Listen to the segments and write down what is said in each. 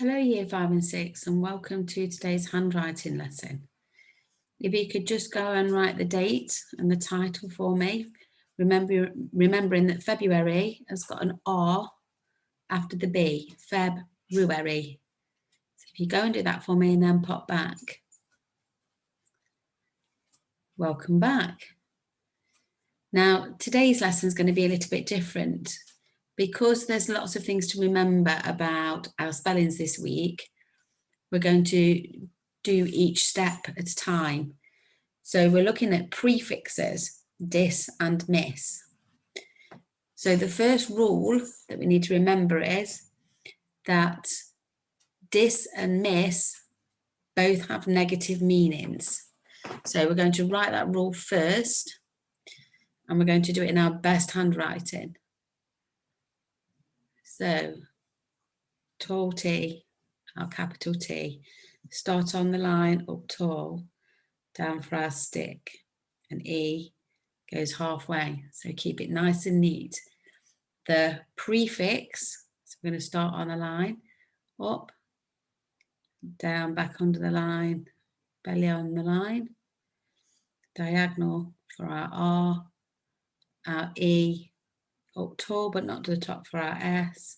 Hello Year 5 and 6 and welcome to today's handwriting lesson. If you could just go and write the date and the title for me, remembering that February has got an R after the B, February. So if you go and do that for me and then pop back. Welcome back. Now today's lesson is going to be a little bit different because there's lots of things to remember about our spellings this week. We're going to do each step at a time. So we're looking at prefixes, dis and miss. So the first rule that we need to remember is that dis and miss both have negative meanings. So we're going to write that rule first and we're going to do it in our best handwriting. So tall T, our capital T, start on the line up tall, down for our stick, and E goes halfway, so keep it nice and neat. The prefix, so we're going to start on a line, up, down, back under the line, belly on the line, diagonal for our R, our E, up tall but not to the top for our S,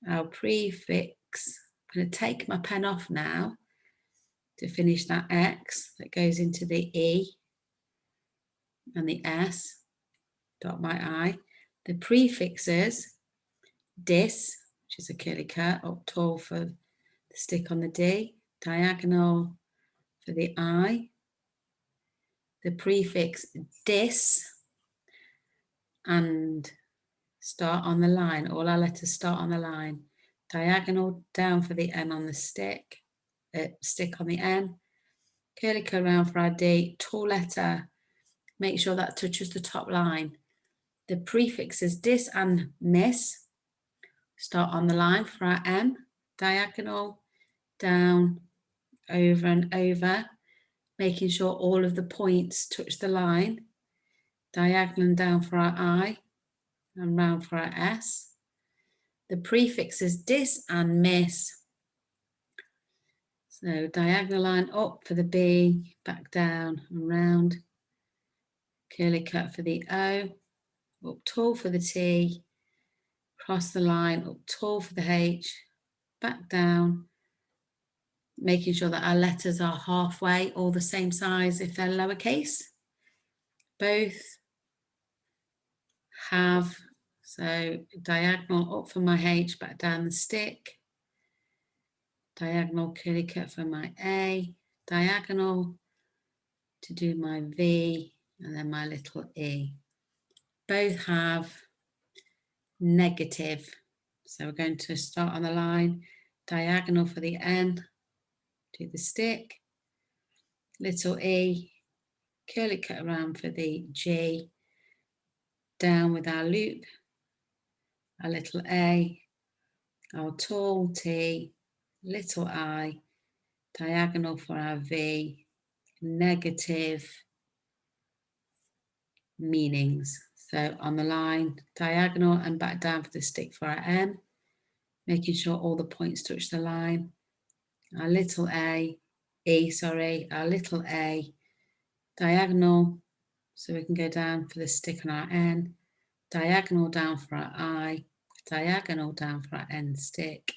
our prefix. I'm going to take my pen off now to finish that X that goes into the E and the S, dot my I. The prefixes, dis, which is a curly cut, up tall for the stick on the D, diagonal for the I. The prefix dis and start on the line, all our letters start on the line. Diagonal down for the N on the stick, stick on the N, curly cut around for our D, tall letter, make sure that touches the top line. The prefixes dis and miss, start on the line for our M, diagonal, down, over and over, making sure all of the points touch the line, diagonal and down for our I, and round for our S. The prefixes dis and miss, so diagonal line up for the B, back down and round, curly cut for the O, up tall for the T, cross the line, up tall for the H, back down, making sure that our letters are halfway, all the same size if they're lowercase. Both have, so diagonal up for my H, back down the stick, diagonal curly cut for my A, diagonal to do my V, and then my little E. Both have negative. So we're going to start on the line, diagonal for the N, do the stick, little E, curly cut around for the G, down with our loop, our little A, our tall T, little I, diagonal for our V, negative meanings. So on the line, diagonal and back down for the stick for our M, making sure all the points touch the line. Our little A, our little A, diagonal, so we can go down for the stick on our N, diagonal down for our I, diagonal down for our N stick,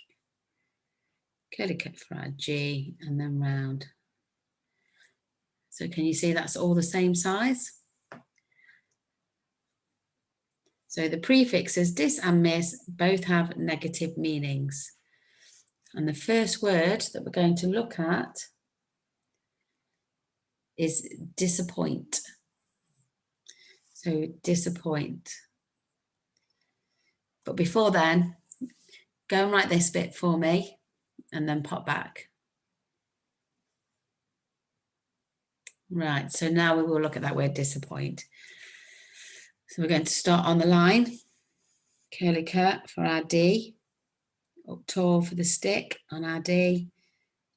curly cut for our G, and then round. So can you see that's all the same size? So the prefixes dis and miss both have negative meanings. And the first word that we're going to look at is disappoint. So disappoint. But before then, go and write this bit for me and then pop back. Right, so now we will look at that word disappoint. So we're going to start on the line, curly cut for our D, up tall for the stick on our D,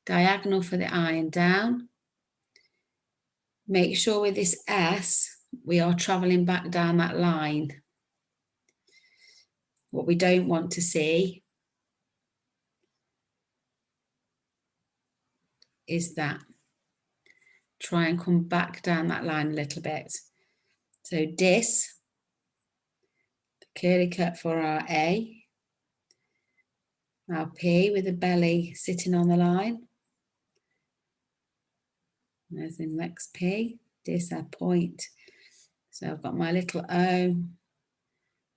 diagonal for the I and down. Make sure with this S, we are travelling back down that line. What we don't want to see is that. Try and come back down that line a little bit. So dis, curly cut for our A, our P with the belly sitting on the line. There's the next P, dis our point. So I've got my little O,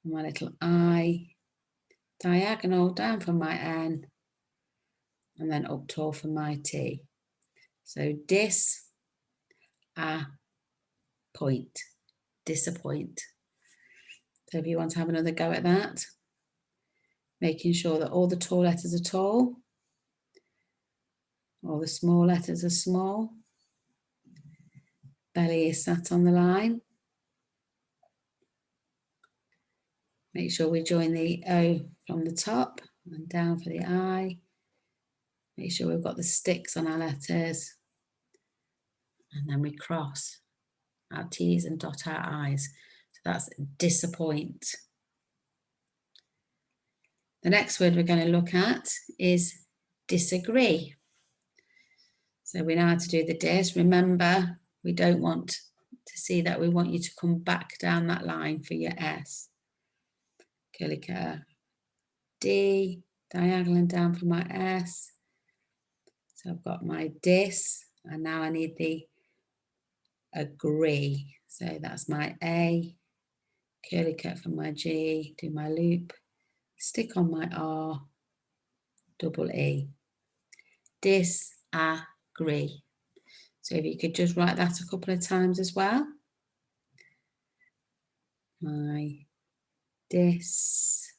my little I, diagonal down for my N, and then up tall for my T. So dis, a, point, disappoint. So if you want to have another go at that, making sure that all the tall letters are tall, all the small letters are small, belly is sat on the line. Make sure we join the O from the top and down for the I. Make sure we've got the sticks on our letters. And then we cross our T's and dot our I's. So that's disappoint. The next word we're going to look at is disagree. So we know how to do the dis. Remember, we don't want to see that. We want you to come back down that line for your S. Curly curve. D, diagonal and down for my S. So I've got my dis, and now I need the agree. So that's my A, curly cut for my G, do my loop, stick on my R, double E. Disagree. So if you could just write that a couple of times as well. My dis,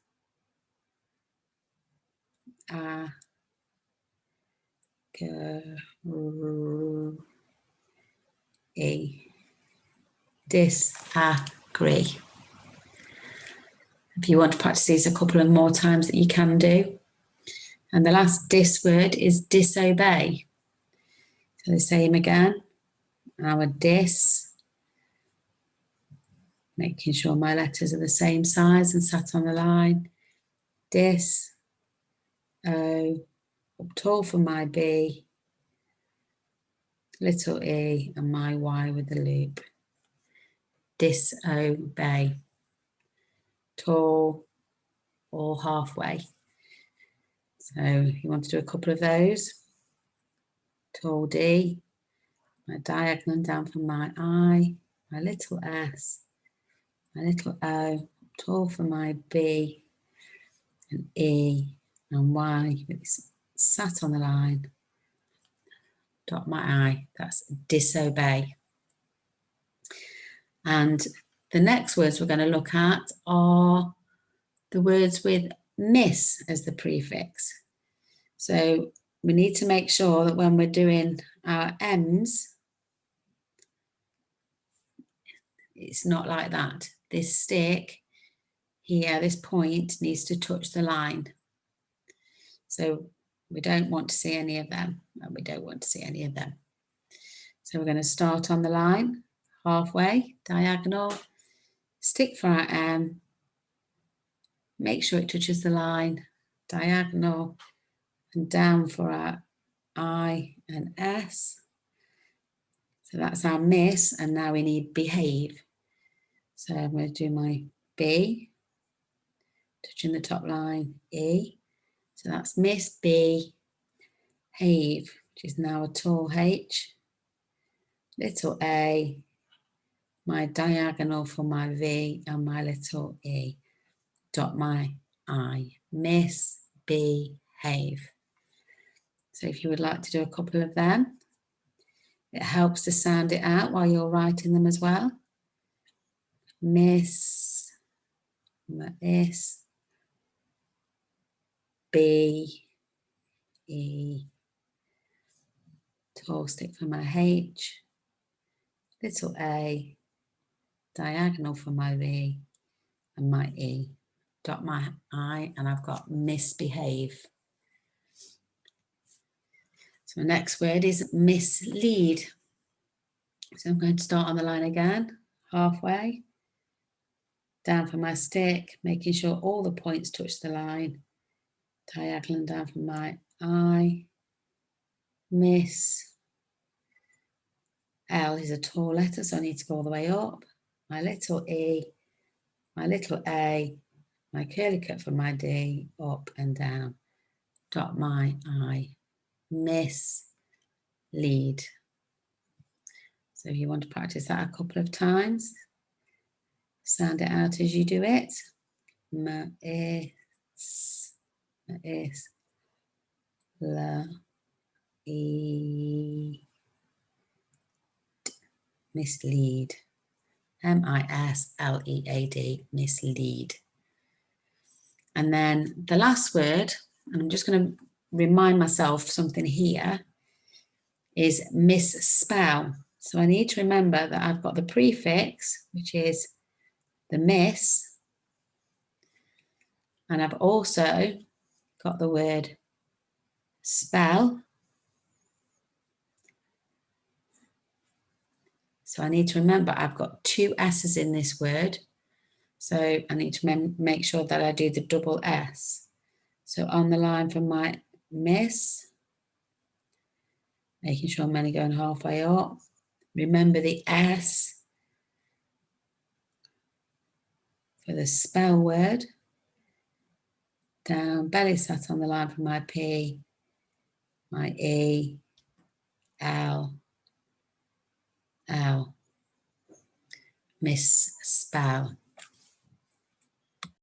disagree. If you want to practice these a couple of more times, that you can do. And the last dis word is disobey. So the same again. Our dis, making sure my letters are the same size and sat on the line. Dis, O, up tall for my B, little E, and my Y with the loop. Disobey. Tall or halfway. So you want to do a couple of those. Tall D, my diagonal down for my I, my little S, my little O, tall for my B, and E, and Y, sat on the line, dot my I, that's disobey. And the next words we're going to look at are the words with miss as the prefix. So we need to make sure that when we're doing our M's, it's not like that. This stick here, this point needs to touch the line. So we don't want to see any of them, and we don't want to see any of them. So we're going to start on the line, halfway, diagonal, stick for our M, make sure it touches the line, diagonal, and down for our I and S. So that's our miss, and now we need behave. So I'm going to do my B, touching the top line, E. So that's miss, B, have, which is now a tall H, little A, my diagonal for my V, and my little E, dot my I, miss, behave. So if you would like to do a couple of them, it helps to sound it out while you're writing them as well. Miss, my S, B, E, tall stick for my H, little A, diagonal for my V, and my E, dot my I, and I've got misbehave. So my next word is mislead. So I'm going to start on the line again, halfway, down for my stick, making sure all the points touch the line, diagonal and down for my I, miss. L is a tall letter, so I need to go all the way up. My little e, my little a, my curly cut for my D, up and down. Dot my I, miss, lead. So if you want to practice that a couple of times, sound it out as you do it. Miss, la, e, mislead. mislead, mislead. And then the last word, and I'm just going to remind myself something here, is misspell. So I need to remember that I've got the prefix, which is the miss, and I've also got the word spell. So I need to remember I've got two S's in this word. So I need to make sure that I do the double S. So on the line from my miss, making sure I'm only going halfway up. Remember the S for the spell word. Down, belly sat on the line from my P, my E, L, L. Misspell.